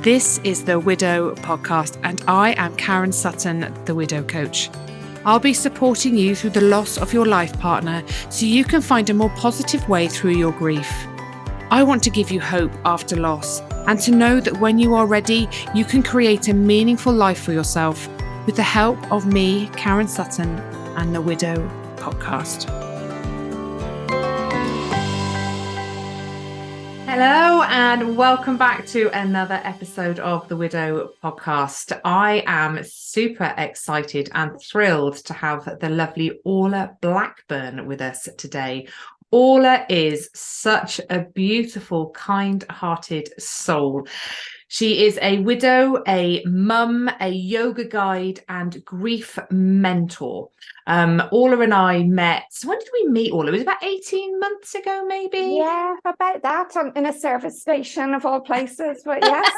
This is the Widow Podcast, and I am Karen Sutton, the Widow Coach. I'll be supporting you through the loss of your life partner so you can find a more positive way through your grief. I want to give you hope after loss and to know that when you are ready, you can create a meaningful life for yourself with the help of me, Karen Sutton, and the Widow Podcast. Hello and welcome back to another episode of the Widow Podcast. I am super excited and thrilled to have the lovely Orla Blackburn with us today. Orla is such a beautiful, kind-hearted soul. She is a widow, a mum, a yoga guide, and grief mentor. Orla and I met, when did we meet Orla? It was about 18 months ago, maybe? Yeah, about that. I'm in a service station of all places, but yes.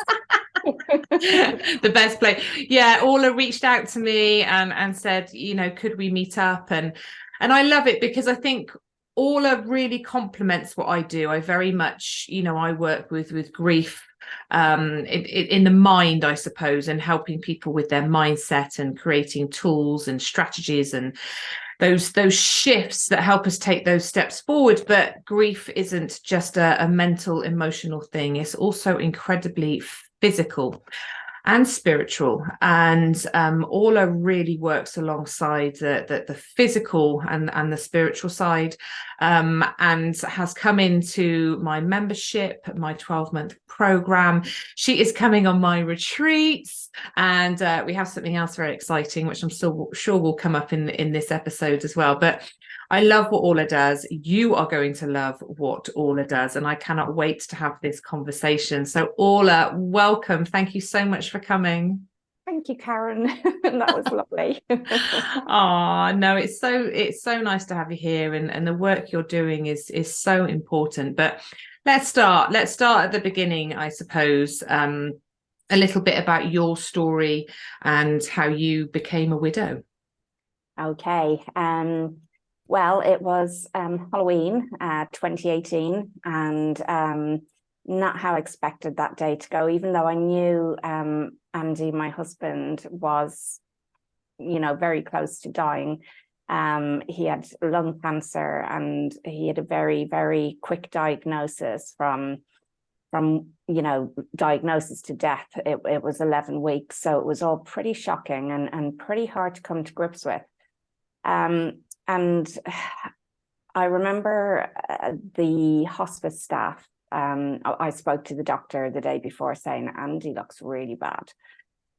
The best place. Yeah, Orla reached out to me and said, you know, could we meet up? And I love it because I think Orla really complements what I do. I very much, you know, I work with grief in the mind, I suppose, and helping people with their mindset and creating tools and strategies and those shifts that help us take those steps forward. But grief isn't just a mental, emotional thing. It's also incredibly physical and spiritual, and Orla really works alongside the physical and the spiritual side, and has come into my membership, my 12-month program. She is coming on my retreats, and we have something else very exciting which I'm still sure will come up in this episode as well. But I love what Orla does. You are going to love what Orla does, and I cannot wait to have this conversation. So Orla, welcome. Thank you so much for coming. Thank you, Karen. That was lovely. Oh, no, it's so nice to have you here, and the work you're doing is so important. But let's start at the beginning, I suppose. A little bit about your story and how you became a widow. Okay. Well, it was Halloween 2018, and not how I expected that day to go, even though I knew Andy, my husband, was, you know, very close to dying. He had lung cancer, and he had a very, very quick diagnosis from you know, diagnosis to death. It was 11 weeks, so it was all pretty shocking and pretty hard to come to grips with. And I remember the hospice staff, I spoke to the doctor the day before saying, Andy looks really bad.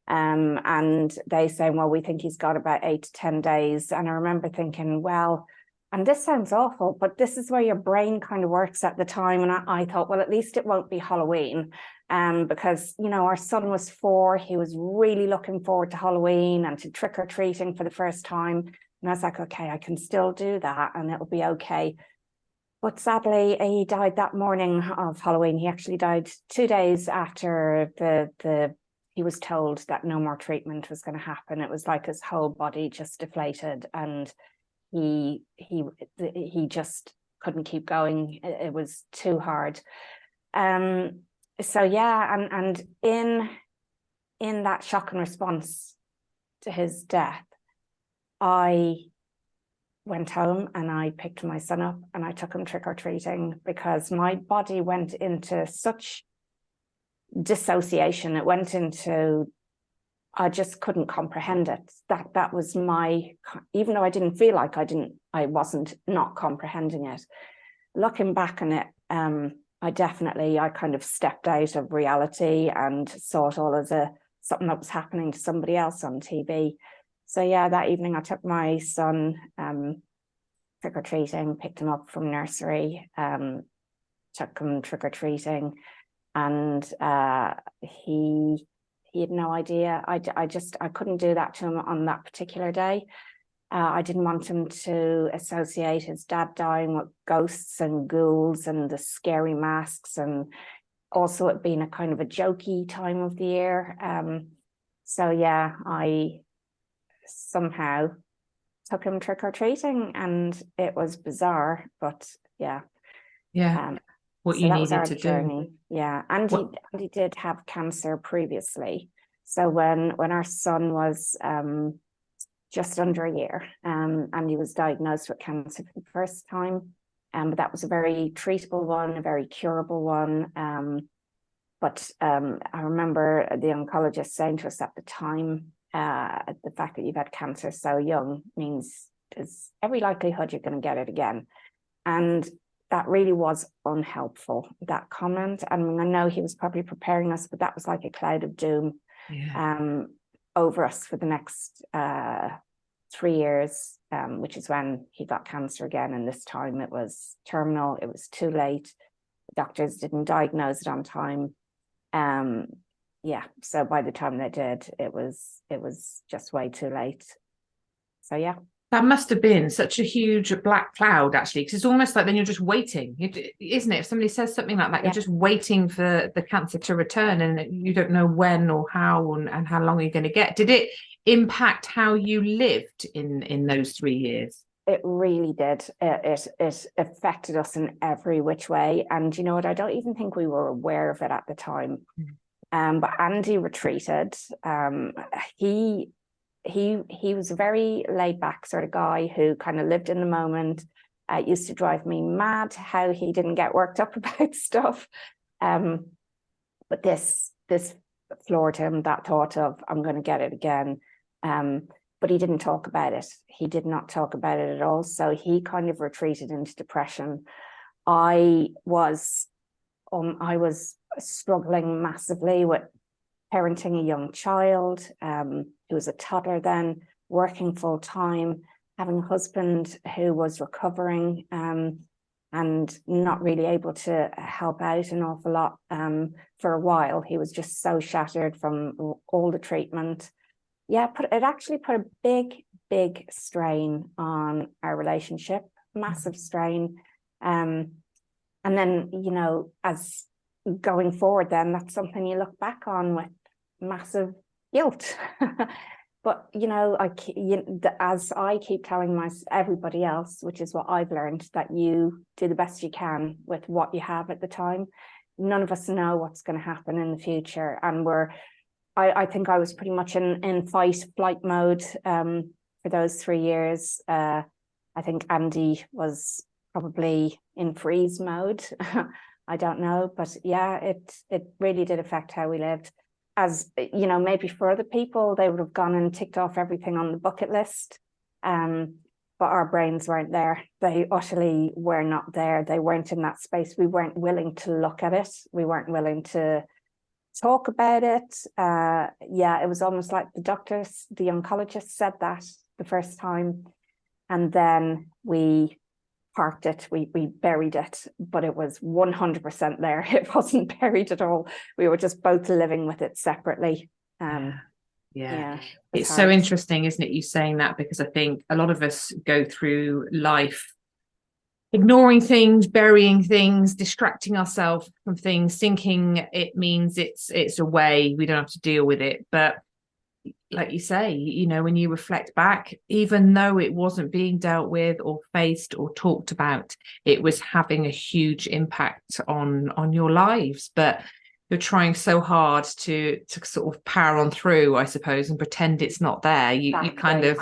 And they saying, well, we think he's got about 8 to 10 days. And I remember thinking, well, and this sounds awful, but this is where your brain kind of works at the time. And I thought, well, at least it won't be Halloween. Because, you know, our son was 4. He was really looking forward to Halloween and to trick-or-treating for the first time. And I was like, okay, I can still do that and it'll be okay. But sadly, he died that morning of Halloween. He actually died 2 days after he was told that no more treatment was going to happen. It was like his whole body just deflated, and he just couldn't keep going. It was too hard. So yeah, and in that shock and response to his death, I went home and I picked my son up and I took him trick-or-treating, because my body went into such dissociation. It went into, I just couldn't comprehend it. That was even though I didn't feel like I wasn't not comprehending it. Looking back on it, I kind of stepped out of reality and saw it all as something that was happening to somebody else on TV. So yeah, that evening I took my son trick-or-treating, picked him up from nursery, took him trick-or-treating, and he had no idea. I couldn't do that to him on that particular day. I didn't want him to associate his dad dying with ghosts and ghouls and the scary masks, and also it being a kind of a jokey time of the year. So yeah, I somehow took him trick-or-treating, and it was bizarre, but yeah. what So you that was needed our to do. journey. Yeah. Andy did have cancer previously. So when our son was just under a year, and he was diagnosed with cancer for the first time. But that was a very treatable one, a very curable one. But I remember the oncologist saying to us at the time, the fact that you've had cancer so young means there's every likelihood you're going to get it again. And that really was unhelpful, that comment. I mean, I know he was probably preparing us, but that was like a cloud of doom over us for the next 3 years, which is when he got cancer again. And this time it was terminal. It was too late. Doctors didn't diagnose it on time. So by the time they did, it was just way too late. So yeah. That must have been such a huge black cloud, actually, because it's almost like then you're just waiting, isn't it? If somebody says something like that, you're just waiting for the cancer to return, and you don't know when or how and how long you're going to get. Did it impact how you lived in those 3 years? It really did. It affected us in every which way. And you know what? I don't even think we were aware of it at the time. But Andy retreated. He was a very laid back sort of guy who kind of lived in the moment. It used to drive me mad how he didn't get worked up about stuff. But this floored him, that thought of, I'm going to get it again. But he didn't talk about it. He did not talk about it at all. So he kind of retreated into depression. I was struggling massively with parenting a young child who was a toddler then, working full time, having a husband who was recovering and not really able to help out an awful lot for a while. He was just so shattered from all the treatment. Yeah, it actually put a big strain on our relationship, massive strain. And then, you know, as going forward, then that's something you look back on with massive guilt. But, you know, as I keep telling everybody else, which is what I've learned, that you do the best you can with what you have at the time. None of us know what's going to happen in the future. And I think I was pretty much in flight mode for those 3 years. I think Andy was probably in freeze mode. I don't know, but yeah, it really did affect how we lived. As you know, maybe for other people, they would have gone and ticked off everything on the bucket list. But our brains weren't there. They utterly were not there. They weren't in that space. We weren't willing to look at it. We weren't willing to talk about it. It was almost like the oncologist said that the first time, and then we parked it, we buried it, but it was 100% there. It wasn't buried at all. We were just both living with it separately. It's so interesting, isn't it, you saying that, because I think a lot of us go through life ignoring things, burying things, distracting ourselves from things, thinking it means it's away, we don't have to deal with it. But like you say, you know, when you reflect back, even though it wasn't being dealt with or faced or talked about, it was having a huge impact on your lives. But you're trying so hard to sort of power on through, I suppose, and pretend it's not there. You kind of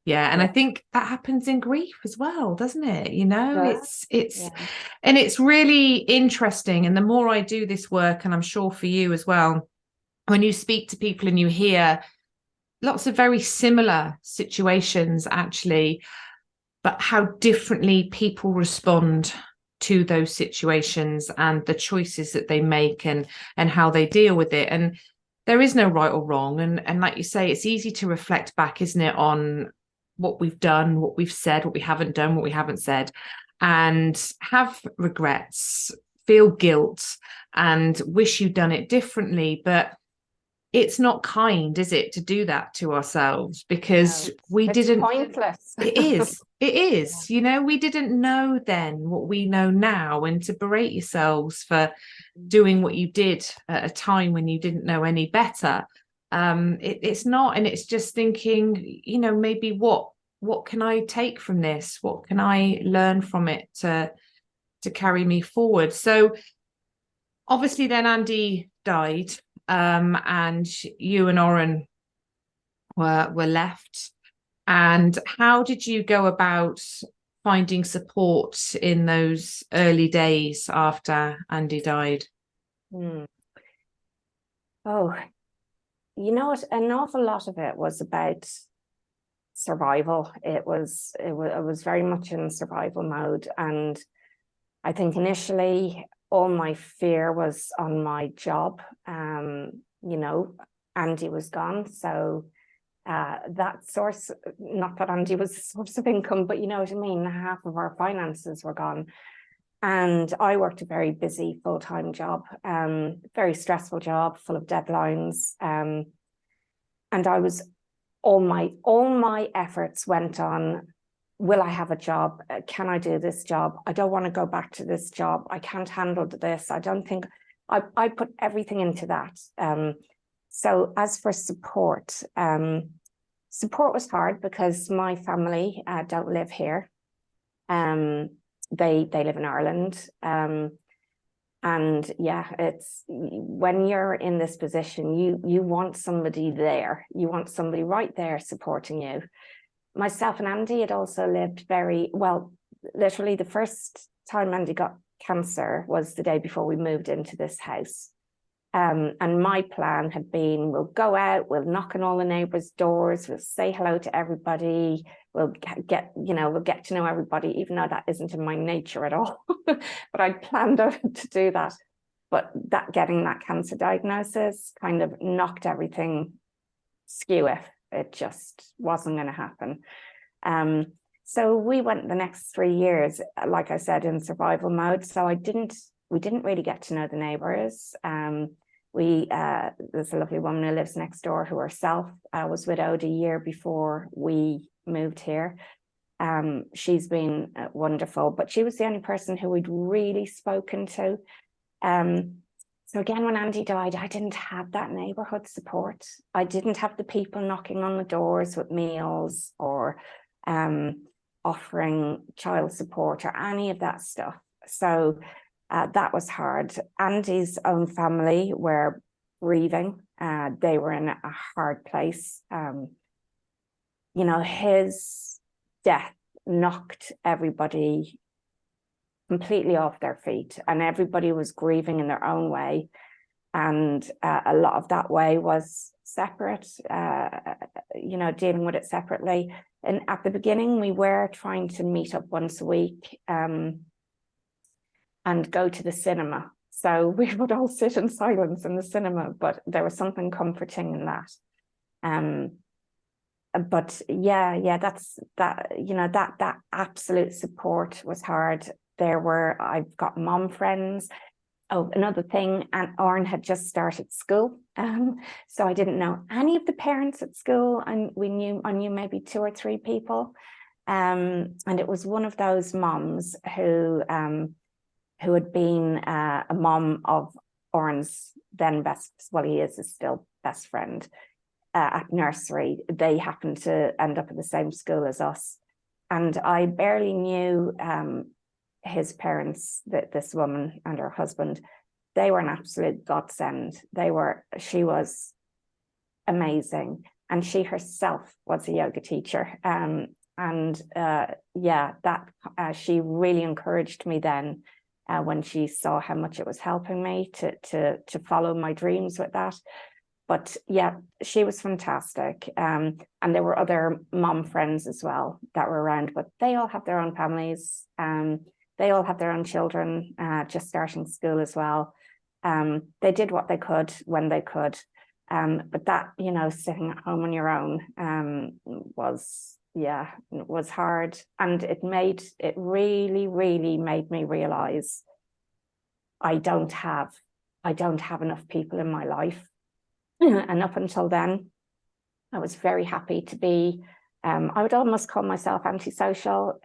and I think that happens in grief as well, doesn't it? You know, and it's really interesting. And the more I do this work, and I'm sure for you as well, when you speak to people and you hear lots of very similar situations, actually, but how differently people respond to those situations and the choices that they make and how they deal with it. And there is no right or wrong. And like you say, it's easy to reflect back, isn't it, on what we've done, what we've said, what we haven't done, what we haven't said, and have regrets, feel guilt, and wish you'd done it differently. But it's not kind, is it, to do that to ourselves, because it's pointless. It is, you know, we didn't know then what we know now, and to berate yourselves for doing what you did at a time when you didn't know any better. It's not, and it's just thinking, you know, maybe what can I take from this? What can I learn from it to carry me forward. So obviously then Andy died, and you and Oren were left. And how did you go about finding support in those early days after Andy died? Oh, you know what? An awful lot of it was about survival. It was very much in survival mode, and I think initially all my fear was on my job. You know, Andy was gone, so that source, not that Andy was a source of income, but you know what I mean, half of our finances were gone. And I worked a very busy full-time job, very stressful job, full of deadlines. And I was, all my efforts went on, will I have a job? Can I do this job? I don't want to go back to this job. I can't handle this. I don't think, I put everything into that. So as for support, support was hard because my family don't live here. They live in Ireland. And yeah, it's when you're in this position, you want somebody there. You want somebody right there supporting you. Myself and Andy had also lived very well. Literally, the first time Andy got cancer was the day before we moved into this house. And my plan had been, we'll go out, we'll knock on all the neighbors' doors, we'll say hello to everybody, we'll get to know everybody, even though that isn't in my nature at all. But I planned to do that. But getting that cancer diagnosis kind of knocked everything skew. It just wasn't going to happen. So we went the next 3 years, like I said, in survival mode. So we didn't really get to know the neighbors. There's a lovely woman who lives next door who herself was widowed a year before we moved here. She's been wonderful, but she was the only person who we'd really spoken to. So again, when Andy died, I didn't have that neighborhood support. I didn't have the people knocking on the doors with meals or offering child support or any of that stuff. So that was hard. Andy's own family were grieving. They were in a hard place. You know, his death knocked everybody completely off their feet, and everybody was grieving in their own way. And a lot of that way was separate, you know, dealing with it separately. And at the beginning, we were trying to meet up once a week and go to the cinema. So we would all sit in silence in the cinema, but there was something comforting in that. But yeah, that absolute support was hard. I've got mom friends. Oh, another thing, and Oren had just started school. So I didn't know any of the parents at school, and I knew maybe 2 or 3 people. And it was one of those moms who had been a mom of Oren's then he is still best friend at nursery. They happened to end up at the same school as us. And I barely knew his parents, this woman and her husband. They were an absolute godsend. She was amazing. And she herself was a yoga teacher. She really encouraged me then when she saw how much it was helping me to follow my dreams with that. But yeah, she was fantastic. And there were other mom friends as well that were around, but they all have their own families. They all have their own children just starting school as well. They did what they could when they could. But that, you know, sitting at home on your own was hard. And it really, really made me realize I don't have enough people in my life. And up until then, I was very happy to be, I would almost call myself antisocial.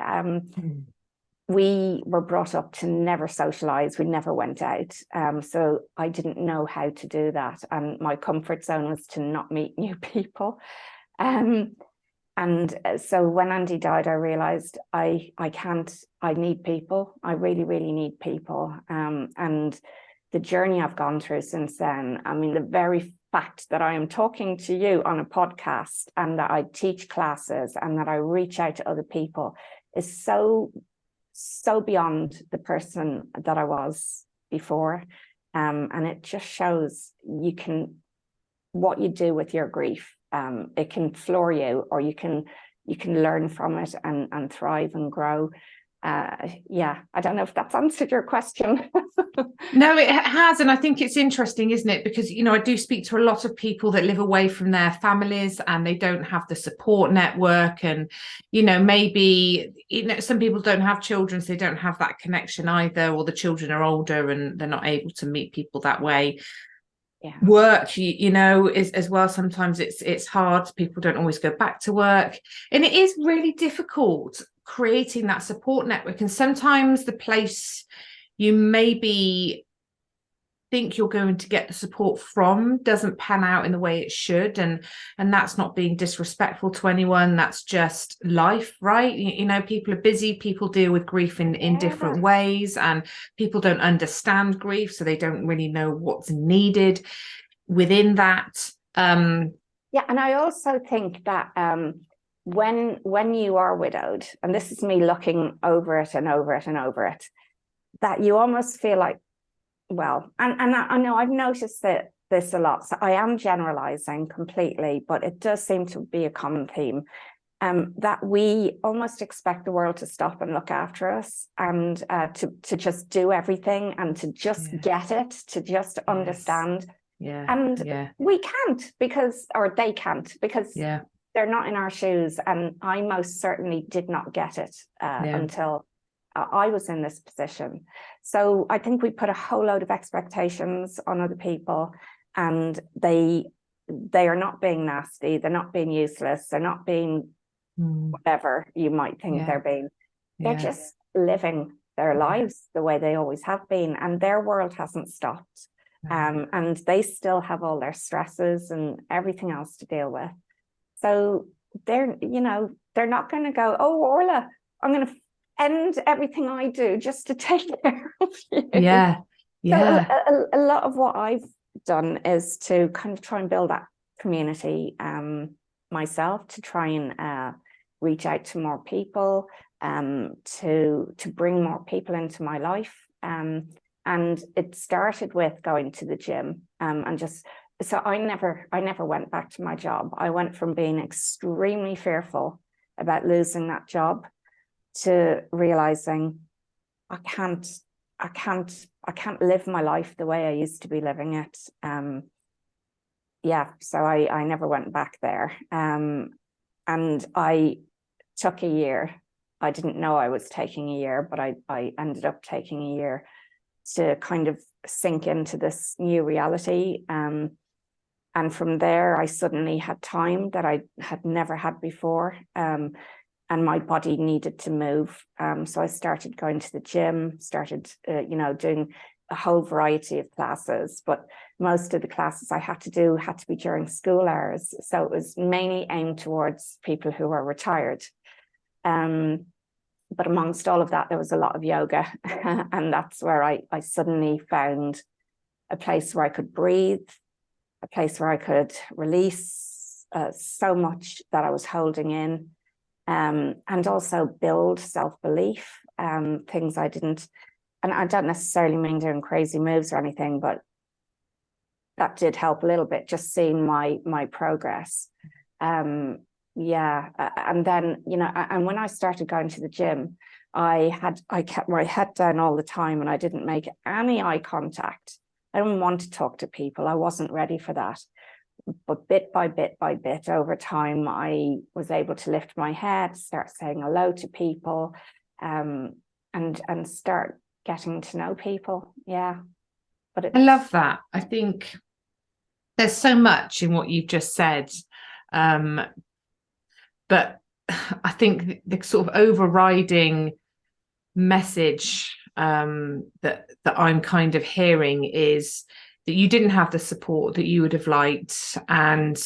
We were brought up to never socialize. We never went out. So I didn't know how to do that. And my comfort zone was to not meet new people. And so when Andy died, I realized I need people. I really, really need people. And the journey I've gone through since then, I mean, the very fact that I am talking to you on a podcast and that I teach classes and that I reach out to other people is so beyond the person that I was before. And it just shows what you do with your grief. It can floor you, or you can learn from it and thrive and grow. Yeah, I don't know if that's answered your question. No, it has. And I think it's interesting, isn't it? Because, I do speak to a lot of people that live away from their families and they don't have the support network. And, maybe, some people don't have children, so they don't have that connection either, or the children are older and they're not able to meet people that way. Yeah. Work, is as well. Sometimes it's hard. People don't always go back to work. And it is really difficult creating that support network. And sometimes the place you maybe think you're going to get the support from doesn't pan out in the way it should, and that's not being disrespectful to anyone. That's just life, right? People are busy, people deal with grief in different ways, and people don't understand grief, so they don't really know what's needed within that. And I also think that when you are widowed, and this is me looking over it and over it and over it, that you almost feel like, well, and I know I've noticed this a lot, so I am generalizing completely, but it does seem to be a common theme, that we almost expect the world to stop and look after us, and to just do everything, and to just get it, to just understand. We can't, or they can't, because they're not in our shoes. And I most certainly did not get it until I was in this position. So I think we put a whole load of expectations on other people, and they are not being nasty, they're not being useless, they're not being whatever you might think they're being. They're just living their lives the way they always have been, and their world hasn't stopped. And they still have all their stresses and everything else to deal with. So they're not going to go, oh, Orla, I'm going to end everything I do just to take care of you. So a lot of what I've done is to kind of try and build that community myself, to try and reach out to more people, to bring more people into my life. And it started with going to the gym, and so I never went back to my job. I went from being extremely fearful about losing that job to realizing I can't live my life the way I used to be living it. So I never went back there. And I took a year. I didn't know I was taking a year, but I ended up taking a year to kind of sink into this new reality. And from there, I suddenly had time that I had never had before. And my body needed to move. So I started going to the gym, started, doing a whole variety of classes, but most of the classes I had to be during school hours. So it was mainly aimed towards people who are retired. But amongst all of that, there was a lot of yoga. And that's where I suddenly found a place where I could breathe, a place where I could release so much that I was holding in, and also build self-belief, things I didn't, and I don't necessarily mean doing crazy moves or anything, but that did help a little bit, just seeing my progress. And then, and when I started going to the gym, I kept my head down all the time, and I didn't make any eye contact. I didn't want to talk to people. I wasn't ready for that. But bit by bit over time, I was able to lift my head, start saying hello to people, and start getting to know people. But I love that. I think there's so much in what you've just said. But I think the sort of overriding message that I'm kind of hearing is that you didn't have the support that you would have liked, and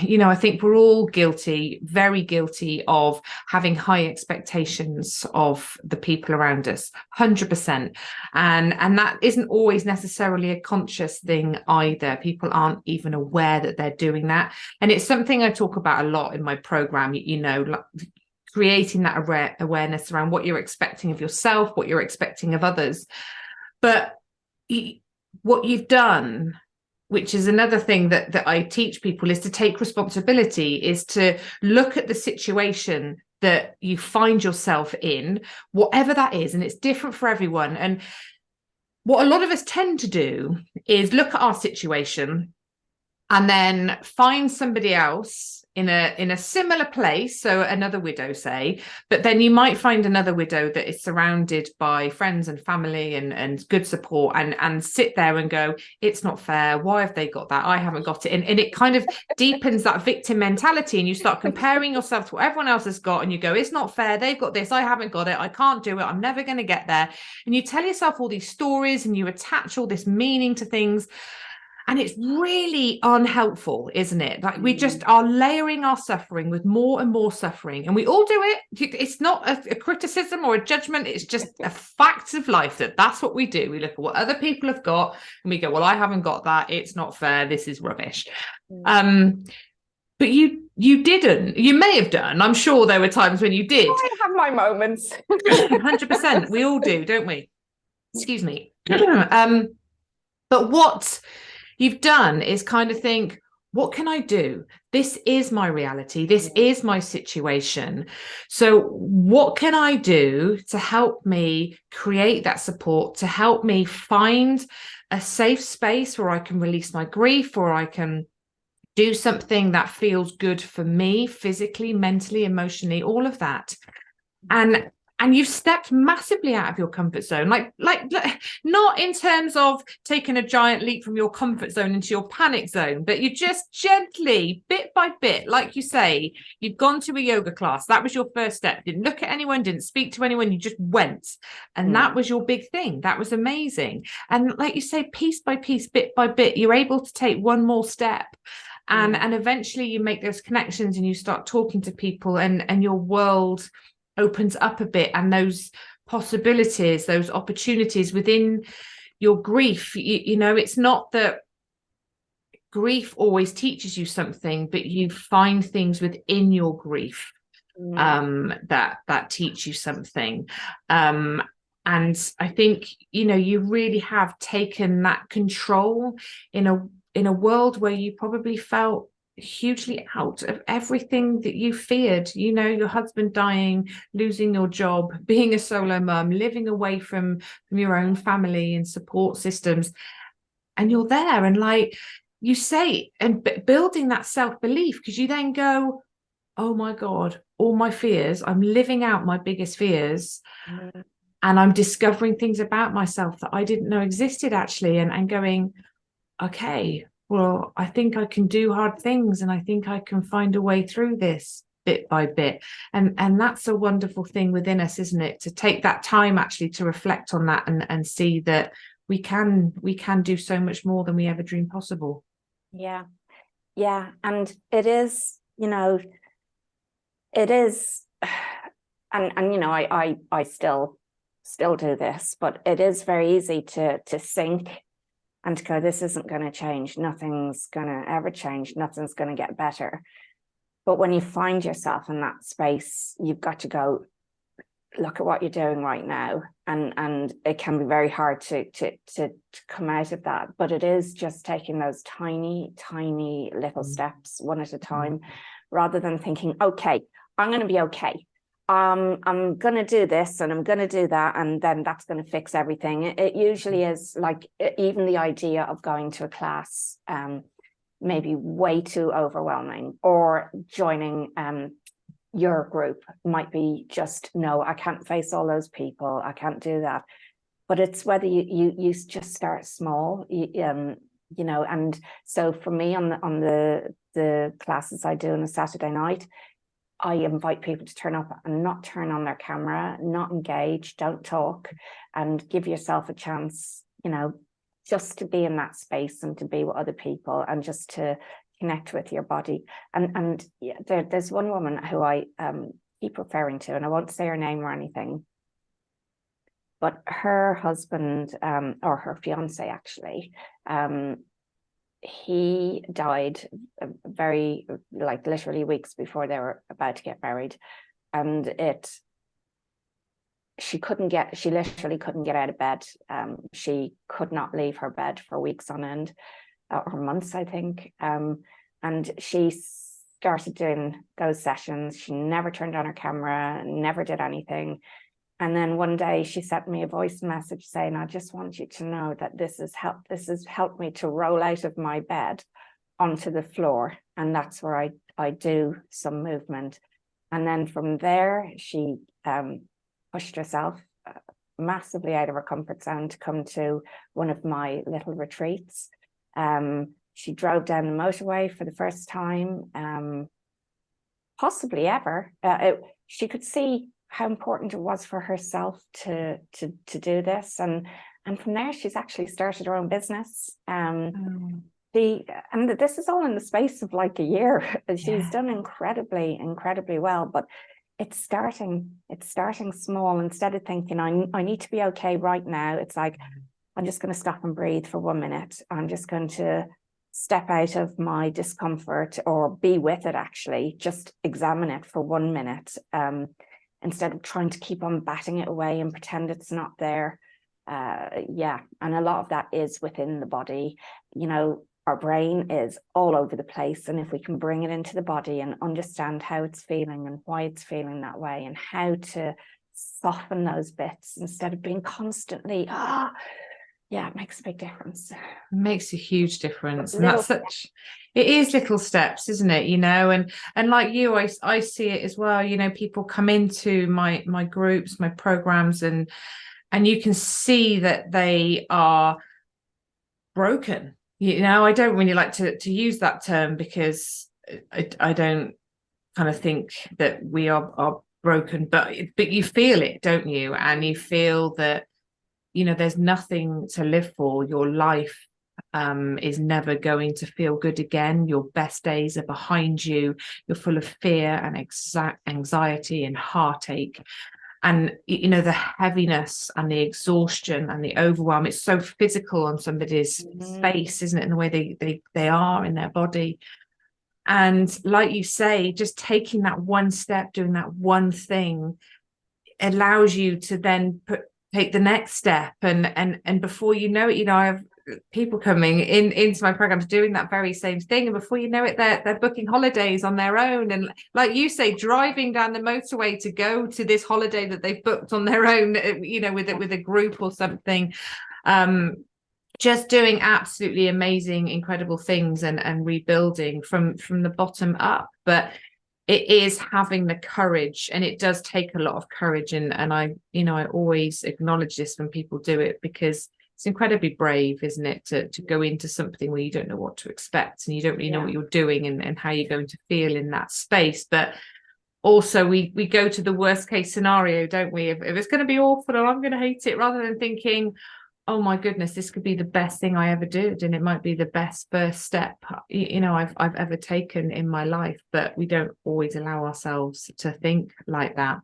you know, I think we're all guilty, very guilty of having high expectations of the people around us, 100%. And that isn't always necessarily a conscious thing either. People aren't even aware that they're doing that. And it's something I talk about a lot in my program, you know, like creating that awareness around what you're expecting of yourself, what you're expecting of others. But what you've done, which is another thing that I teach people, is to take responsibility, is to look at the situation that you find yourself in, whatever that is, and it's different for everyone. And what a lot of us tend to do is look at our situation and then find somebody else in a similar place, so another widow, say, but then you might find another widow that is surrounded by friends and family and good support, and sit there and go, it's not fair, why have they got that, I haven't got it. And it kind of deepens that victim mentality, and you start comparing yourself to what everyone else has got, and you go, it's not fair, they've got this, I haven't got it, I can't do it, I'm never going to get there. And you tell yourself all these stories and you attach all this meaning to things. And it's really unhelpful, isn't it? Like we just are layering our suffering with more and more suffering. And we all do it. It's not a criticism or a judgment. It's just a fact of life that's what we do. We look at what other people have got and we go, well, I haven't got that. It's not fair. This is rubbish. But you didn't. You may have done. I'm sure there were times when you did. I have my moments. 100%. We all do, don't we? Excuse me. But what you've done is kind of think, what can I do? This is my reality. This is my situation. So what can I do to help me create that support, to help me find a safe space where I can release my grief, or I can do something that feels good for me physically, mentally, emotionally, all of that. And you've stepped massively out of your comfort zone, like not in terms of taking a giant leap from your comfort zone into your panic zone, but you just gently, bit by bit, like you say, you've gone to a yoga class. That was your first step. Didn't look at anyone, didn't speak to anyone. You just went. And that was your big thing. That was amazing. And like you say, piece by piece, bit by bit, you're able to take one more step. And eventually you make those connections and you start talking to people, and your world opens up a bit, and those possibilities, those opportunities within your grief, you know, it's not that grief always teaches you something, but you find things within your grief that teach you something. And I think, you know, you really have taken that control in a world where you probably felt hugely out of everything that you feared, you know, your husband dying, losing your job, being a solo mum, living away from your own family and support systems, and you're there, and like you say, and building that self-belief, because you then go, oh my God, all my fears, I'm living out my biggest fears, and I'm discovering things about myself that I didn't know existed actually, and going, okay, well, I think I can do hard things, and I think I can find a way through this bit by bit. And that's a wonderful thing within us, isn't it? To take that time actually to reflect on that and see that we can do so much more than we ever dreamed possible. Yeah. And it is, you know, it is, and you know, I still do this, but it is very easy to think and to go, this isn't going to change. Nothing's going to ever change. Nothing's going to get better. But when you find yourself in that space, you've got to go, look at what you're doing right now. And it can be very hard to come out of that. But it is just taking those tiny little steps one at a time, rather than thinking, okay, I'm going to be okay. I'm going to do this and I'm going to do that, and then that's going to fix everything. It usually is, like, even the idea of going to a class maybe way too overwhelming, or joining your group might be just, no, I can't face all those people, I can't do that. But it's whether you just start small, you know. And so for me, on the classes I do on a Saturday night, I invite people to turn up and not turn on their camera, not engage, don't talk, and give yourself a chance, you know, just to be in that space and to be with other people, and just to connect with your body. And yeah, there's one woman who I keep referring to, and I won't say her name or anything, but her husband, or her fiance actually, he died very, like, literally weeks before they were about to get married. And she literally couldn't get out of bed. She could not leave her bed for weeks on end, or months, I think. And she started doing those sessions. She never turned on her camera, never did anything. And then one day she sent me a voice message saying, I just want you to know that this has helped me to roll out of my bed onto the floor. And that's where I do some movement. And then from there, she pushed herself massively out of her comfort zone to come to one of my little retreats. She drove down the motorway for the first time, possibly ever. She could see how important it was for herself to do this, and from there she's actually started her own business. And this is all in the space of like a year. She's done incredibly well, but it's starting small. Instead of thinking I need to be okay right now, it's like, I'm just going to stop and breathe for 1 minute. I'm just going to step out of my discomfort, or be with it, actually just examine it for 1 minute, instead of trying to keep on batting it away and pretend it's not there. And a lot of that is within the body. Our brain is all over the place, and if we can bring it into the body and understand how it's feeling and why it's feeling that way, and how to soften those bits instead of being constantly it makes a big difference. It makes a huge difference. And that's it is little steps, isn't it? And like you, I see it as well. People come into my groups, my programs, and you can see that they are broken. I don't really like to use that term, because I don't kind of think that we are broken, but you feel it, don't you? And you feel that there's nothing to live for. Your life is never going to feel good again. Your best days are behind you. You're full of fear and anxiety and heartache, and the heaviness and the exhaustion and the overwhelm. It's so physical on somebody's face, isn't it, in the way they are in their body. And like you say, just taking that one step, doing that one thing, allows you to then take the next step, and before you know it, I have people coming into my programs doing that very same thing, and before you know it, they're booking holidays on their own, and like you say, driving down the motorway to go to this holiday that they've booked on their own, with a group or something, just doing absolutely amazing, incredible things, and rebuilding from the bottom up. But it is having the courage, and it does take a lot of courage. And I always acknowledge this when people do it, because it's incredibly brave, isn't it, to go into something where you don't know what to expect, and you don't really know what you're doing, and how you're going to feel in that space. But also we go to the worst case scenario, don't we? If it's going to be awful, or I'm going to hate it, rather than thinking, oh my goodness, this could be the best thing I ever did, and it might be the best first step I've ever taken in my life. But we don't always allow ourselves to think like that.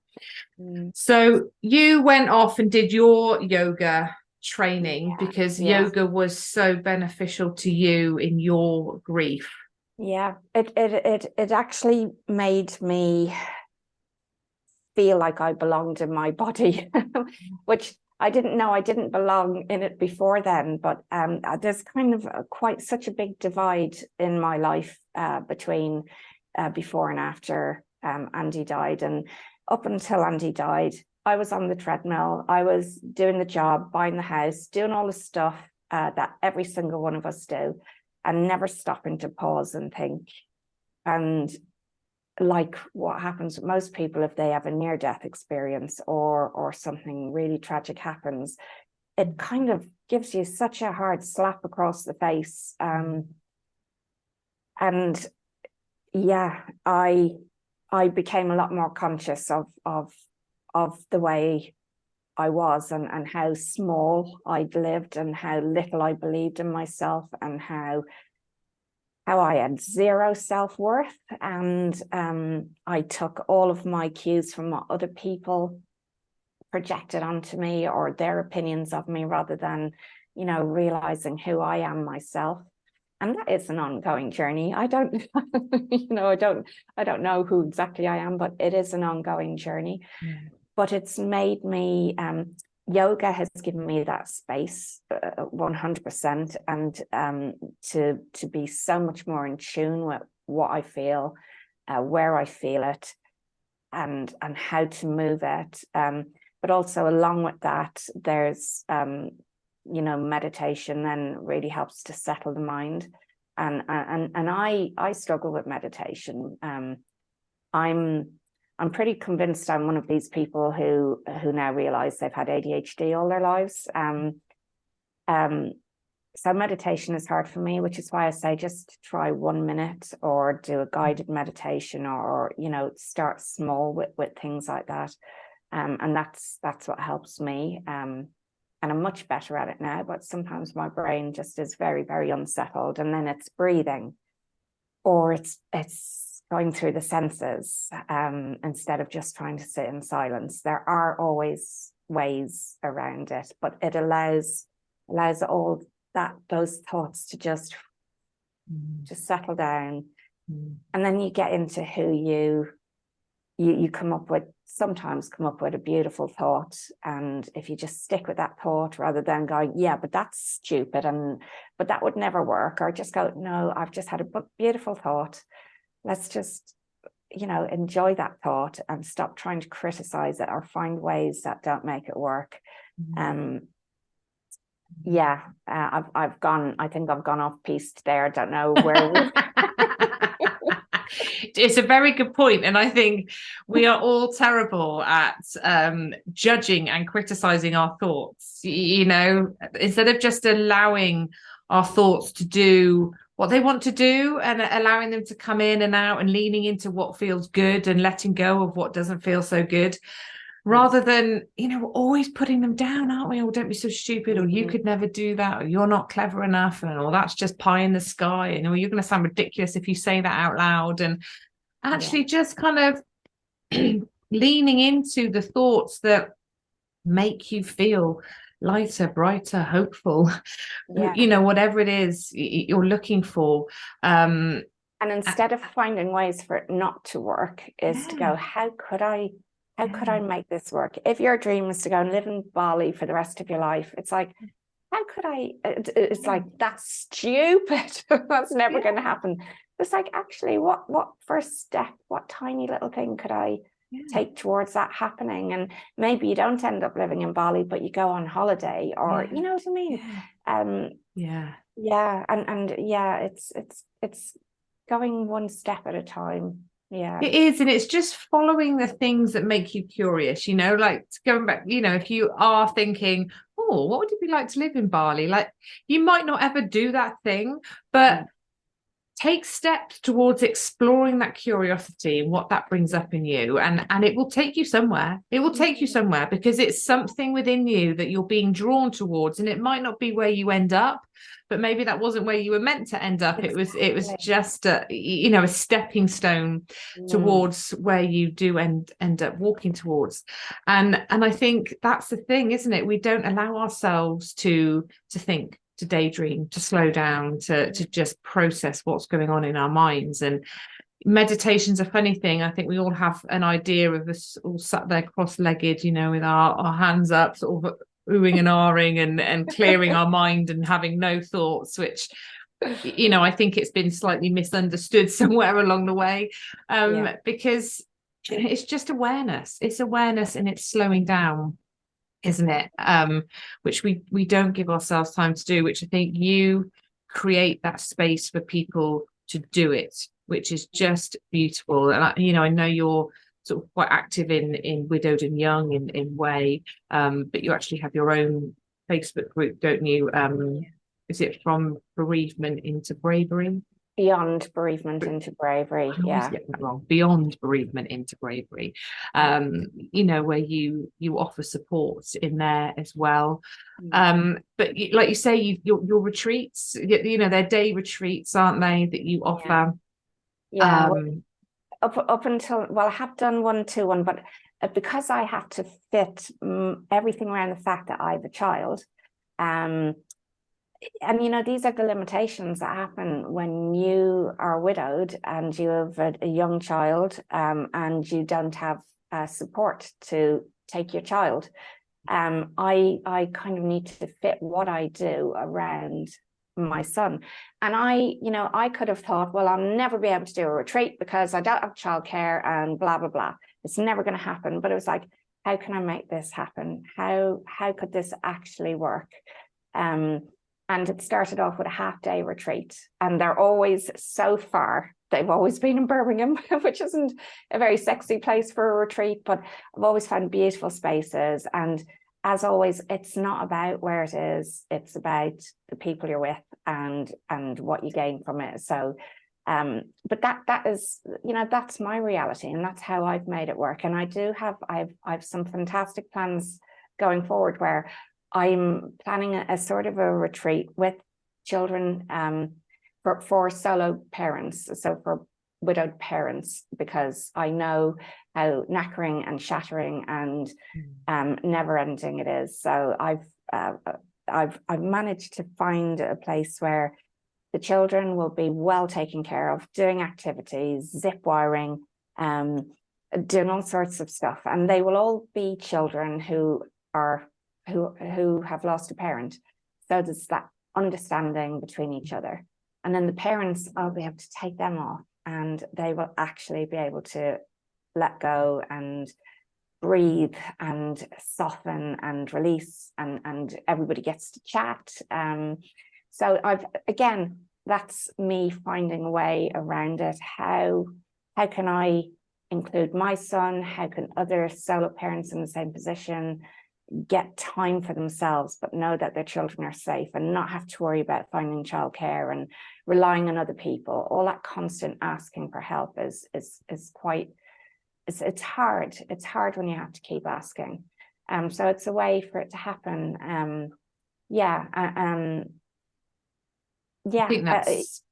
So you went off and did your yoga training, because yoga was so beneficial to you in your grief. It actually made me feel like I belonged in my body, which I didn't know I didn't belong in it before then. But there's kind of quite such a big divide in my life between before and after Andy died. And up until Andy died, I was on the treadmill. I was doing the job, buying the house, doing all the stuff that every single one of us do, and never stopping to pause and think. And like what happens with most people, if they have a near-death experience or something really tragic happens, it kind of gives you such a hard slap across the face. I became a lot more conscious of the way I was, and how small I'd lived, and how little I believed in myself, and how how I had zero self-worth, and I took all of my cues from what other people projected onto me, or their opinions of me, rather than, you know, realizing who I am myself. And that is an ongoing journey. I don't, you know, I don't know who exactly I am, but it is an ongoing journey. Yeah. But it's made me, yoga has given me that space 100%, and to be so much more in tune with what I feel, where I feel it, and how to move it. But also along with that, there's you know, meditation then really helps to settle the mind. And I struggle with meditation. I'm pretty convinced I'm one of these people who now realize they've had ADHD all their lives. So meditation is hard for me, which is why I say just try 1 minute, or do a guided meditation, or you know, start small with things like that. And that's what helps me. And I'm much better at it now, but sometimes my brain just is very, very unsettled, and then it's breathing, or it's going through the senses, instead of just trying to sit in silence. There are always ways around it, but it allows all those thoughts to just settle down. And then you get into who you sometimes come up with a beautiful thought, and if you just stick with that thought, rather than going, yeah, but that's stupid, but that would never work, or just go, no, I've just had a beautiful thought, let's just, you know, enjoy that thought and stop trying to criticize it or find ways that don't make it work. Yeah, I think I've gone off piste there. I don't know where we It's a very good point, and I think we are all terrible at judging and criticizing our thoughts. You know, instead of just allowing our thoughts to do what they want to do, and allowing them to come in and out, and leaning into what feels good and letting go of what doesn't feel so good, rather than, you know, we're always putting them down, aren't we? Or don't be so stupid, or you could never do that, or you're not clever enough, and or that's just pie in the sky, and or you're going to sound ridiculous if you say that out loud. And actually just kind of leaning into the thoughts that make you feel lighter, brighter, hopeful, you know, whatever it is you're looking for. And instead of finding ways for it not to work, is to go, how could I make this work? If your dream is to go and live in Bali for the rest of your life, it's like, how could I? It's like, that's stupid. That's never going to happen. It's like, actually, what first step, what tiny little thing could I take towards that happening? And maybe you don't end up living in Bali, but you go on holiday, or you know what I mean? And it's going one step at a time. Yeah, it is. And it's just following the things that make you curious, you know, like going back, you know, if you are thinking, oh, what would it be like to live in Bali? Like, you might not ever do that thing, but take steps towards exploring that curiosity and what that brings up in you, and it will take you somewhere. It will take you somewhere, because it's something within you that you're being drawn towards, and it might not be where you end up, but maybe that wasn't where you were meant to end up. Exactly. It was just a, you know, a stepping stone towards where you do end up walking towards. And I think that's the thing, isn't it? We don't allow ourselves to think, to daydream, to slow down, to just process what's going on in our minds. And meditation's a funny thing. I think we all have an idea of us all sat there cross-legged, you know, with our hands up, sort of oohing and ahhing and clearing our mind and having no thoughts, which, you know, I think it's been slightly misunderstood somewhere along the way, because it's just awareness. It's awareness, and it's slowing down, isn't it? Which we don't give ourselves time to do, which I think you create that space for people to do it, which is just beautiful. And you know, I know you're sort of quite active in Widowed and Young in Way, but you actually have your own Facebook group, don't you? Is it From Bereavement into Bravery? Beyond bereavement into bravery. I always Yeah. get that wrong. Beyond bereavement into bravery. Where you offer support in there as well. But like you say, your retreats, they're day retreats, aren't they, that you offer? Yeah. Up until, well, I have done 1-to-1, but because I have to fit everything around the fact that I have a child, and these are the limitations that happen when you are widowed and you have a young child, and you don't have support to take your child. I kind of need to fit what I do around my son. And I could have thought, well, I'll never be able to do a retreat because I don't have childcare and blah, blah, blah. It's never going to happen. But it was like, how can I make this happen? How could this actually work? And it started off with a half-day retreat. And they're always, so far, they've always been in Birmingham, which isn't a very sexy place for a retreat, but I've always found beautiful spaces. And as always, it's not about where it is, it's about the people you're with and what you gain from it. So but that is, that's my reality, and that's how I've made it work. And I've some fantastic plans going forward where I'm planning a sort of a retreat with children for solo parents, so for widowed parents, because I know how knackering and shattering and never ending it is. So I've managed to find a place where the children will be well taken care of, doing activities, zip wiring, doing all sorts of stuff, and they will all be children who have lost a parent. So there's that understanding between each other, and then the parents, I'll be able to take them off, and they will actually be able to let go and breathe and soften and release, and everybody gets to chat. So that's me finding a way around it. How can I include my son? How can other solo parents in the same position get time for themselves, but know that their children are safe and not have to worry about finding childcare and relying on other people? All that constant asking for help is quite, it's hard. It's hard when you have to keep asking. So it's a way for it to happen. I think that's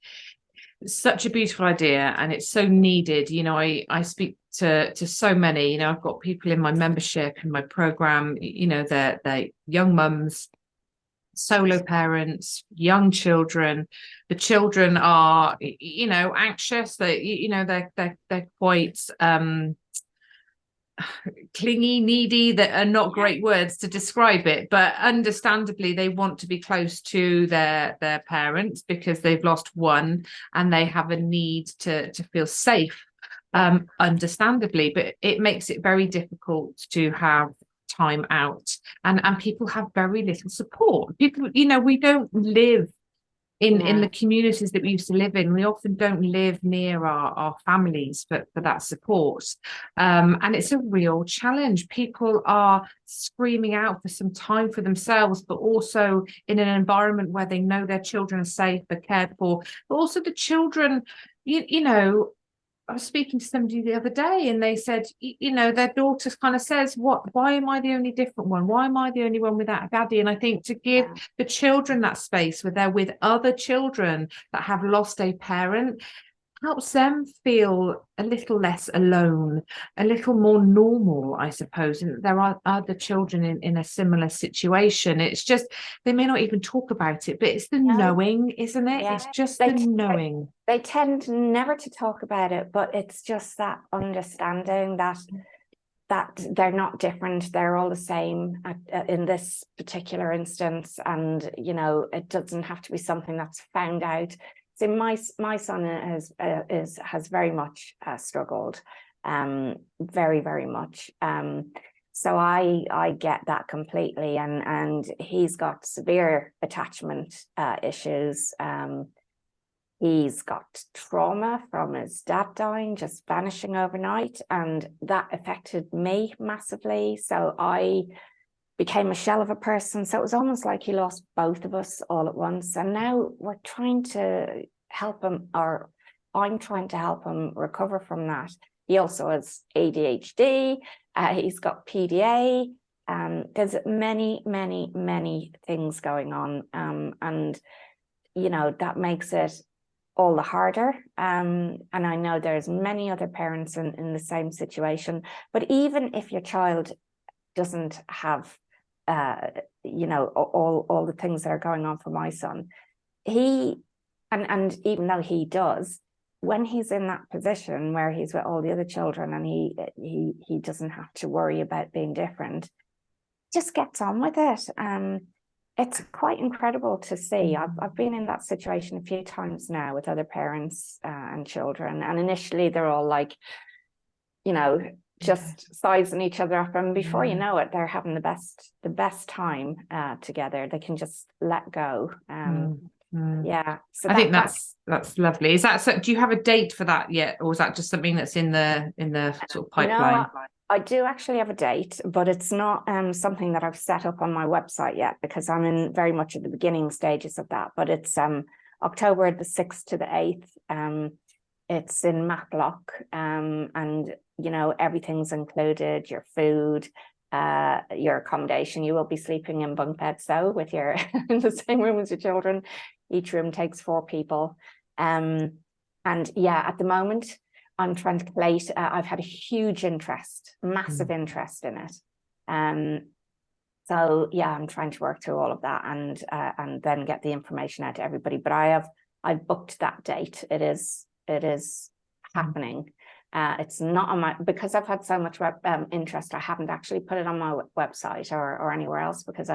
such a beautiful idea, and it's so needed. I speak to so many. I've got people in my membership and my program, they're young mums, solo parents, young children. The children are, anxious. They're quite clingy, needy, that are not great words to describe it, but understandably they want to be close to their parents because they've lost one and they have a need to feel safe, understandably. But it makes it very difficult to have time out, and people have very little support. People, we don't live in the communities that we used to live in. We often don't live near our families for that support. And it's a real challenge. People are screaming out for some time for themselves, but also in an environment where they know their children are safe, they're cared for, but also the children, I was speaking to somebody the other day, and they said, their daughter kind of says, why am I the only different one? Why am I the only one without a daddy? And I think to give the children that space where they're with other children that have lost a parent helps them feel a little less alone, a little more normal, I suppose. And there are other children in a similar situation. It's just, they may not even talk about it, but it's the knowing, isn't it? It's just the knowing. They tend never to talk about it, but it's just that understanding that they're not different, they're all the same in this particular instance. And it doesn't have to be something that's found out. So my son has very much struggled, very, very much. So I get that completely, and he's got severe attachment issues. He's got trauma from his dad dying, just vanishing overnight, and that affected me massively. So I became a shell of a person. So it was almost like he lost both of us all at once. And now we're trying to help him, or I'm trying to help him recover from that. He also has ADHD. He's got PDA. There's many things going on, and that makes it all the harder. And I know there's many other parents in the same situation. But even if your child doesn't have, all the things that are going on for my son, and even though he does, when he's in that position where he's with all the other children and he doesn't have to worry about being different, just gets on with it. It's quite incredible to see. I've been in that situation a few times now with other parents and children, and initially they're all like, just sizing each other up, and before you know it, they're having the best time together. They can just let go. Yeah, so I think that's lovely. Is that so? Do you have a date for that yet, or is that just something that's in the sort of pipeline? I do actually have a date, but it's not something that I've set up on my website yet, because I'm in very much at the beginning stages of that. But it's October the 6th to the 8th. It's in Matlock, and everything's included: your food, your accommodation. You will be sleeping in bunk beds, though, with your in the same room as your children. Each room takes 4 people. And yeah, at the moment, I'm trying to collate. I've had a huge interest, massive interest in it. So yeah, I'm trying to work through all of that and then get the information out to everybody. But I've booked that date. It is happening. It's not on my, because I've had so much interest, I haven't actually put it on my website or anywhere else, because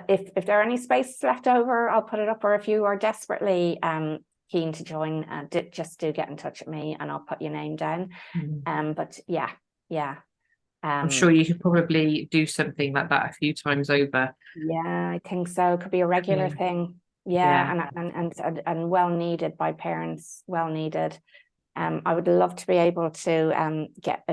if there are any spaces left over, I'll put it up. Or if you are desperately keen to join, just do get in touch with me and I'll put your name down. But yeah. I'm sure you could probably do something like that a few times over. Yeah, I think so. It could be a regular thing. Yeah. And well needed by parents, well needed. I would love to be able to get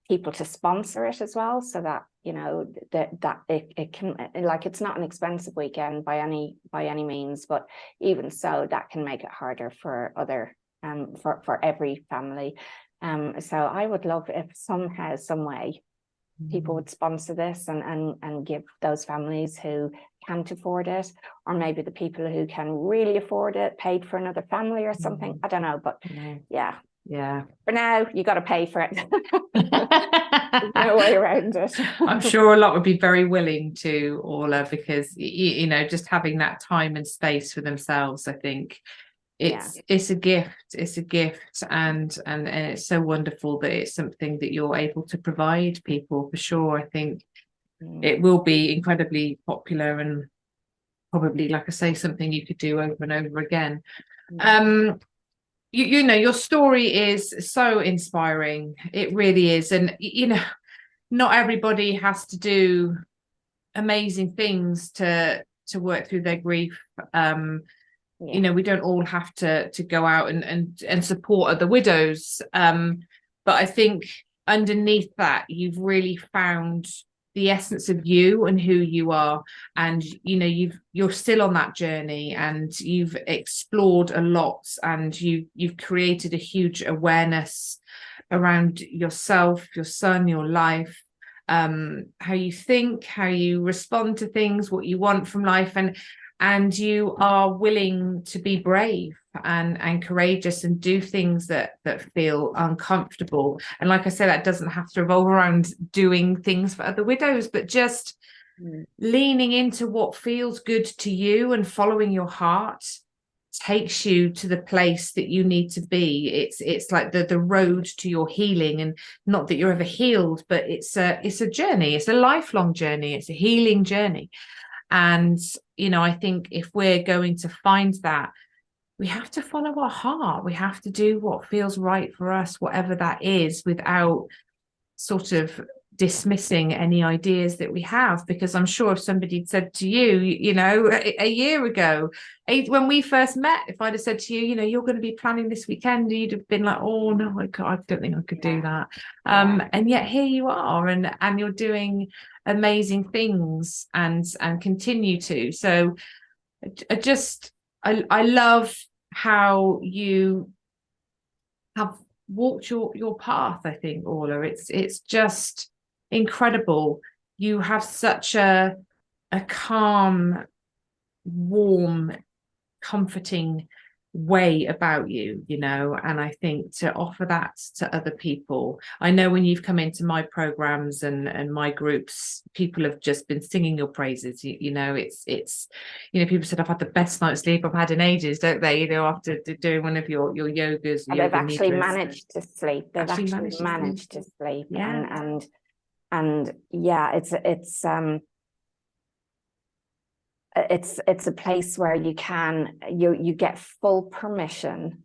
people to sponsor it as well, so that that it can, like, it's not an expensive weekend by any means, but even so, that can make it harder for other for every family. So I would love if somehow, some way, people would sponsor this and give those families who can't afford it, or maybe the people who can really afford it, paid for another family or something. I don't know, but yeah. For now, you got to pay for it. There's no way around it. I'm sure a lot would be very willing to, Orla, because just having that time and space for themselves, I think it's a gift. It's a gift, and it's so wonderful that it's something that you're able to provide people, for sure. I think it will be incredibly popular, and probably, like I say, something you could do over and over again. Your story is so inspiring. It really is. And not everybody has to do amazing things to work through their grief. We don't all have to go out and support other widows. But I think underneath that, you've really found the essence of you and who you are, and you're still on that journey, and you've explored a lot, and you've created a huge awareness around yourself, your son, your life, how you think, how you respond to things, what you want from life, and you are willing to be brave and courageous and do things that feel uncomfortable. And like I said, that doesn't have to revolve around doing things for other widows, but just leaning into what feels good to you and following your heart takes you to the place that you need to be. It's like the road to your healing, and not that you're ever healed, but it's a journey. It's a lifelong journey. It's a healing journey. And I think if we're going to find that, we have to follow our heart. We have to do what feels right for us, whatever that is, without sort of dismissing any ideas that we have. Because I'm sure if somebody said to you, a year ago, when we first met, if I'd have said to you, you're going to be planning this weekend, you'd have been like, oh no, I don't think I could do that. And yet here you are, and you're doing amazing things and continue to. So I love how you have walked your path, I think, Orla. It's just incredible. You have such a calm, warm, comforting way about you, you know, and I think to offer that to other people. I know when you've come into my programs and my groups, people have just been singing your praises. You know, it's you know, people said I've had the best night's sleep I've had in ages, don't they? You know, after doing one of your yogas, And they've yoga actually nidras. managed to sleep. They've actually managed to sleep. Yeah. And yeah, it's a place where you get full permission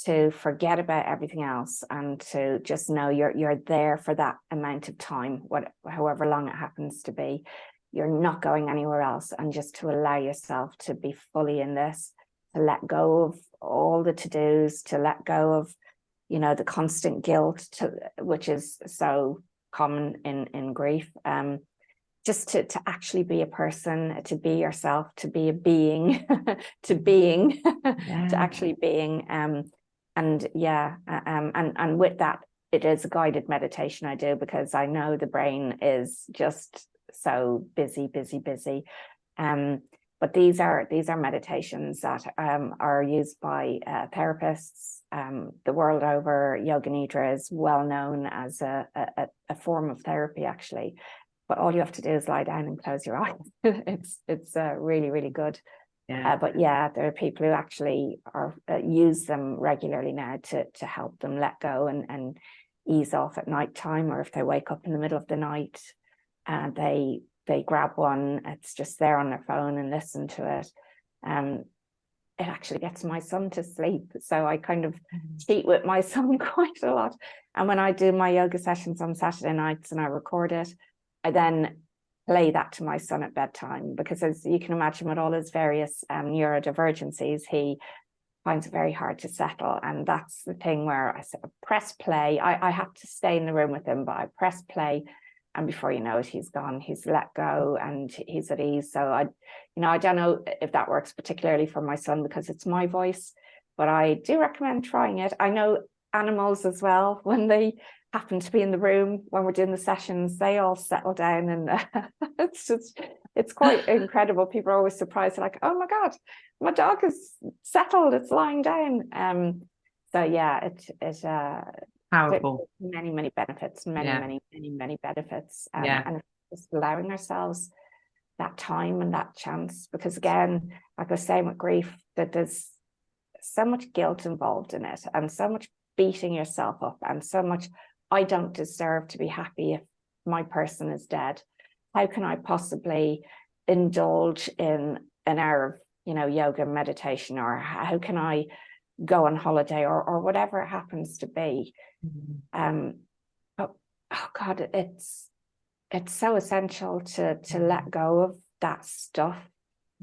to forget about everything else and to just know you're there for that amount of time, however long it happens to be. You're not going anywhere else, and just to allow yourself to be fully in this, to let go of all the to-dos, to let go of, you know, the constant guilt, which is so common in grief. Just to actually be a person, to be yourself, to be a being, to actually being. And with that, it is a guided meditation I do, because I know the brain is just so busy. But these are meditations that are used by therapists the world over. Yoga Nidra is well known as a form of therapy, actually. But all you have to do is lie down and close your eyes. It's really, really good. Yeah. But yeah, there are people who actually use them regularly now to help them let go and ease off at night time, or if they wake up in the middle of the night, they grab one. It's just there on their phone and listen to it. It actually gets my son to sleep, so I kind of cheat with my son quite a lot. And when I do my yoga sessions on Saturday nights and I record it, I then play that to my son at bedtime, because, as you can imagine, with all his various neurodivergencies, he finds it very hard to settle. And that's the thing where I press play. I have to stay in the room with him, but I press play, and before you know it, he's gone. He's let go and he's at ease. So I don't know if that works particularly for my son because it's my voice, but I do recommend trying it. I know animals as well, when they happen to be in the room when we're doing the sessions, they all settle down, and it's quite incredible. People are always surprised. They're like, oh my God, my dog is settled, it's lying down. So yeah, it Powerful. many benefits, many benefits. And just allowing ourselves that time and that chance, because again, like I was saying with grief, that there's so much guilt involved in it, and so much beating yourself up, and so much, I don't deserve to be happy if my person is dead. How can I possibly indulge in an hour of, yoga meditation, or how can I go on holiday, or whatever it happens to be? But oh God, it's so essential to let go of that stuff.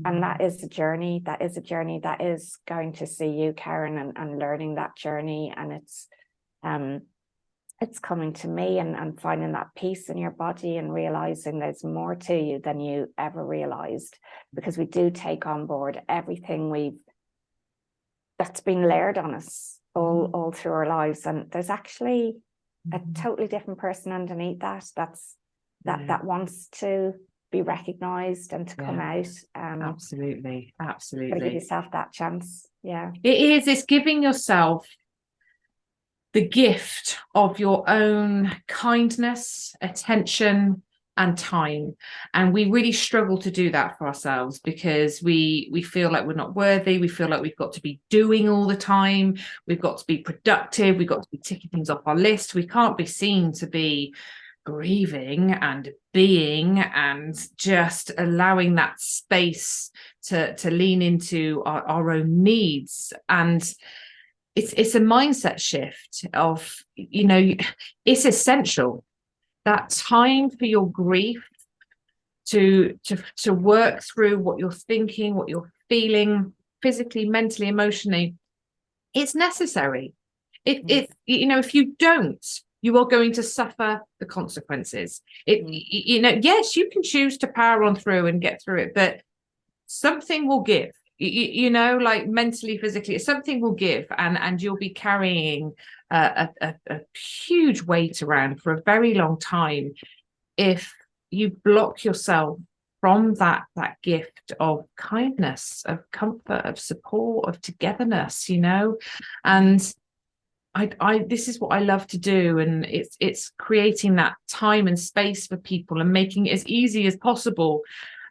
And that is a journey. That is going to see you, Karen, and learning that journey. And it's coming to me and finding that peace in your body and realizing there's more to you than you ever realized, because we do take on board everything that's been layered on us all through our lives. And there's actually a totally different person underneath that wants to be recognized and to come out. Absolutely Gotta give yourself that chance. Yeah, it's giving yourself the gift of your own kindness, attention, and time. And we really struggle to do that for ourselves, because we feel like we're not worthy. We feel like we've got to be doing all the time. We've got to be productive. We've got to be ticking things off our list. We can't be seen to be grieving and being and just allowing that space to lean into our own needs. And it's a mindset shift of, it's essential, that time for your grief to work through what you're thinking, what you're feeling, physically, mentally, emotionally. It's necessary. If you don't, you are going to suffer the consequences. Yes, you can choose to power on through and get through it, but something will give. You know, like mentally, physically, something will give, and you'll be carrying a huge weight around for a very long time if you block yourself from that gift of kindness, of comfort, of support, of togetherness, you know. And I this is what I love to do, and it's creating that time and space for people and making it as easy as possible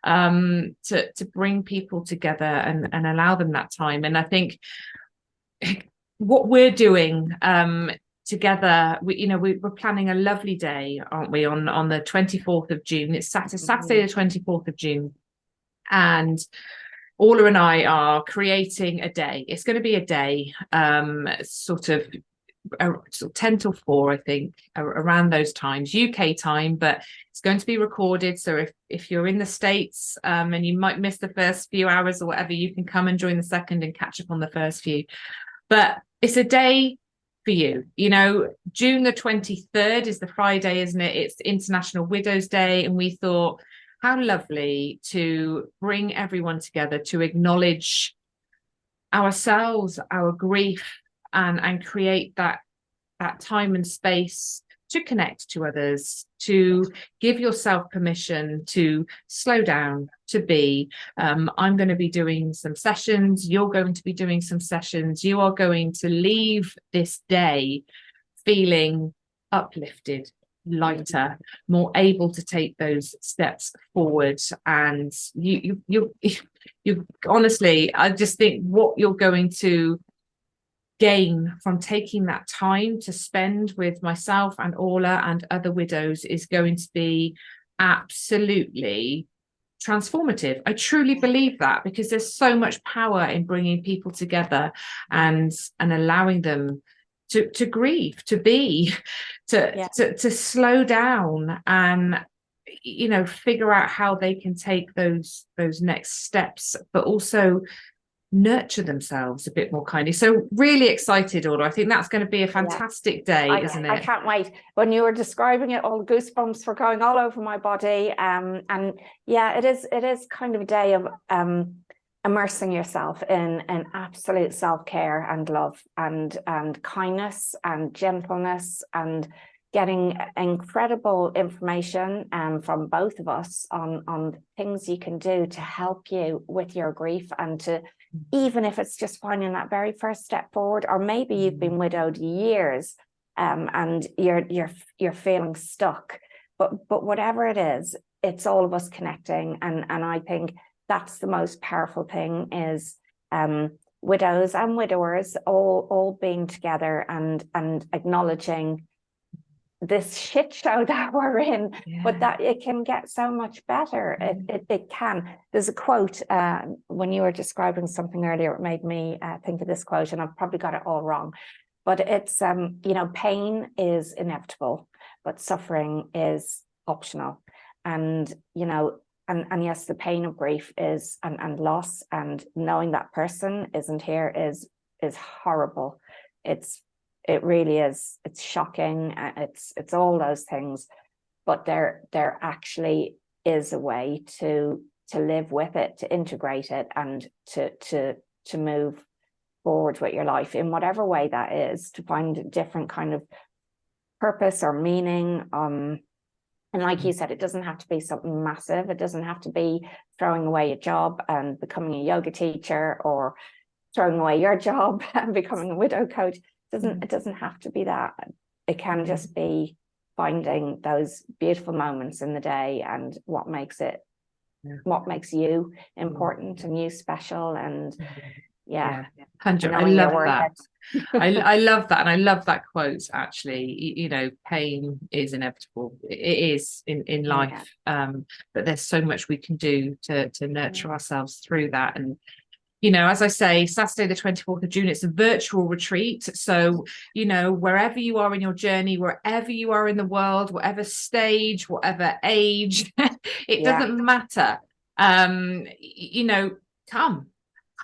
to bring people together and allow them that time. And I think what we're doing together, we're planning a lovely day, aren't we, on the 24th of June. It's Saturday the 24th of June, and Orla and I are creating a day. It's going to be a day, sort of 10 till 4, I think, around those times, UK time, but it's going to be recorded. So if you're in the States and you might miss the first few hours or whatever, you can come and join the second and catch up on the first few. But it's a day for you. You know, June the 23rd is the Friday, isn't it? It's International Widows Day. And we thought, how lovely to bring everyone together to acknowledge ourselves, our grief, and create that time and space to connect to others, to give yourself permission to slow down, to be. I'm going to be doing some sessions. You're going to be doing some sessions. You are going to leave this day feeling uplifted, lighter, more able to take those steps forward. And you honestly, I just think what you're going to gain from taking that time to spend with myself and Orla and other widows is going to be absolutely transformative. I truly believe that, because there's so much power in bringing people together and allowing them to grieve, to be, to slow down, and figure out how they can take those next steps, but also nurture themselves a bit more kindly. So really excited, Orla. I think that's going to be a fantastic day, isn't it? I can't wait. When you were describing it, all the goosebumps were going all over my body. And yeah, it is kind of a day of immersing yourself in absolute self-care and love and kindness and gentleness, and getting incredible information from both of us on things you can do to help you with your grief, and to, even if it's just finding that very first step forward, or maybe you've been widowed years and you're feeling stuck, but whatever it is, it's all of us connecting, and I think that's the most powerful thing, is widows and widowers all being together and acknowledging this shit show that we're in, but that it can get so much better. It can. There's a quote when you were describing something earlier, it made me think of this quote, and I've probably got it all wrong, but it's pain is inevitable, but suffering is optional. And and yes, the pain of grief is and loss, and knowing that person isn't here is horrible. It really is. It's shocking. It's all those things, but there actually is a way to live with it, to integrate it, and to move forward with your life in whatever way that is, to find a different kind of purpose or meaning. And like you said, it doesn't have to be something massive. It doesn't have to be throwing away a job and becoming a yoga teacher, or throwing away your job and becoming a widow coach. It doesn't have to be that. It can just be finding those beautiful moments in the day, and what makes you important and you special. And I love that. I love that, and I love that quote. Actually, pain is inevitable. It is in life, but there's so much we can do to nurture ourselves through that. And as I say, Saturday the 24th of June, it's a virtual retreat. So, wherever you are in your journey, wherever you are in the world, whatever stage, whatever age, it doesn't matter.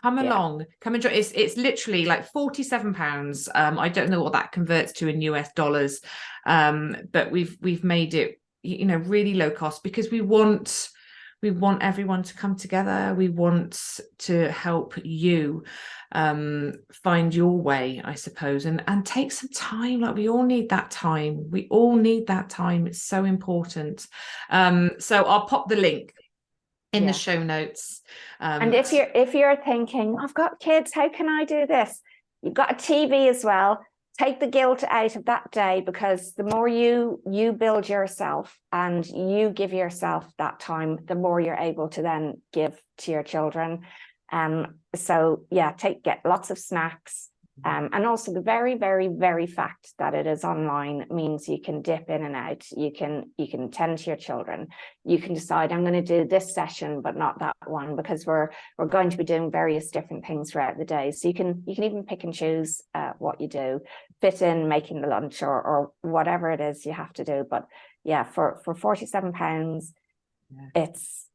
Come along, come and join. It's literally like £47. I don't know what that converts to in US dollars, but we've made it, really low cost, because we want we want everyone to come together. We want to help you find your way, I suppose, and take some time. Like, we all need that time. We all need that time. It's so important. So I'll pop the link in the show notes. And if you're thinking, I've got kids, how can I do this? You've got a TV as well. Take the guilt out of that day, because the more you build yourself and you give yourself that time, the more you're able to then give to your children. So yeah, get lots of snacks. And also the very, very, very fact that it is online means you can dip in and out. You can tend to your children. You can decide, I'm going to do this session, but not that one, because we're going to be doing various different things throughout the day. So you can even pick and choose what you do, fit in making the lunch or whatever it is you have to do. But yeah, for £47, it's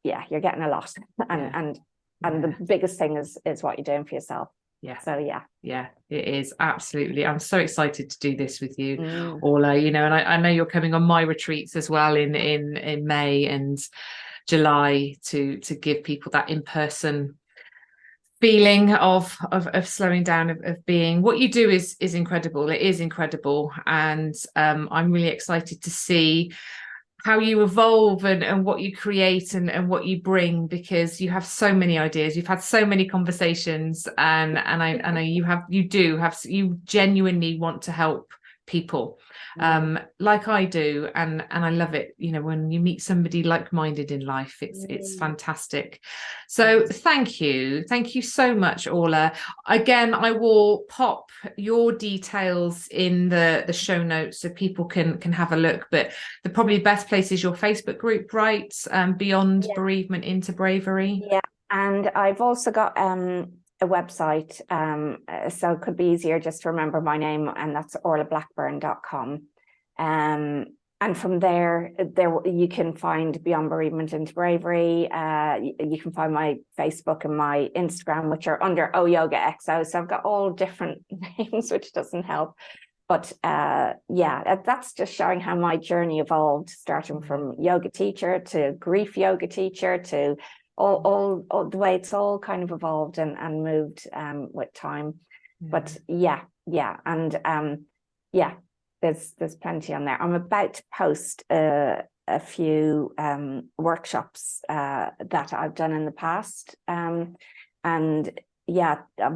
you're getting a lot, and the biggest thing is what you're doing for yourself. Yeah. So yeah, it is, absolutely. I'm so excited to do this with you, Orla. And I know you're coming on my retreats as well in May and July to give people that in-person feeling of slowing down, of being. What you do is incredible. It is incredible, and I'm really excited to see how you evolve and what you create and what you bring, because you have so many ideas. You've had so many conversations, and I know you genuinely want to help people, like I do, and I love it. When you meet somebody like-minded in life, it's fantastic. So thank you so much, Orla. Again, I will pop your details in the show notes so people can have a look, but the probably best place is your Facebook group, right? Beyond Bereavement into Bravery. And I've also got a website, so it could be easier just to remember my name, and that's orlablackburn.com. And from there you can find Beyond Bereavement into Bravery. You can find my Facebook and my Instagram, which are under Yoga XO. So I've got all different names, which doesn't help. But that's just showing how my journey evolved, starting from yoga teacher to grief yoga teacher to all the way it's all kind of evolved and moved with time. But there's plenty on there. I'm about to post a few workshops that I've done in the past, and I'm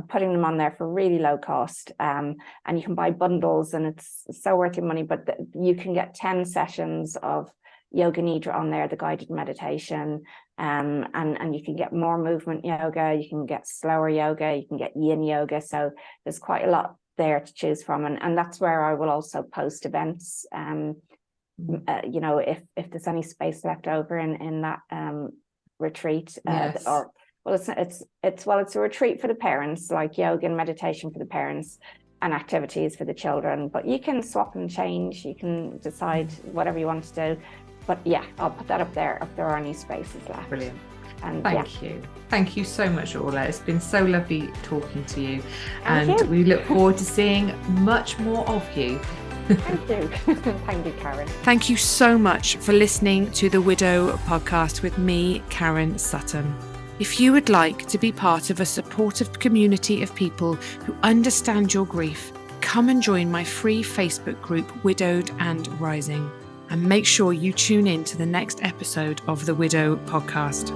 putting them on there for really low cost, and you can buy bundles, and it's so worth your money. But you can get 10 sessions of yoga nidra on there, the guided meditation, and you can get more movement yoga, you can get slower yoga, you can get yin yoga. So there's quite a lot there to choose from, and that's where I will also post events. If there's any space left over in that retreat, it's a retreat for the parents, like yoga and meditation for the parents and activities for the children, but you can swap and change, you can decide whatever you want to do. But I'll put that up there if there are any spaces left. Brilliant. And thank you so much, Orla. It's been so lovely talking to you, and we look forward to seeing much more of you. Thank you. Thank you, Karen. Thank you so much for listening to the Widow podcast with me, Karen Sutton. If you would like to be part of a supportive community of people who understand your grief, come and join my free Facebook group, Widowed and Rising. And make sure you tune in to the next episode of the Widow podcast.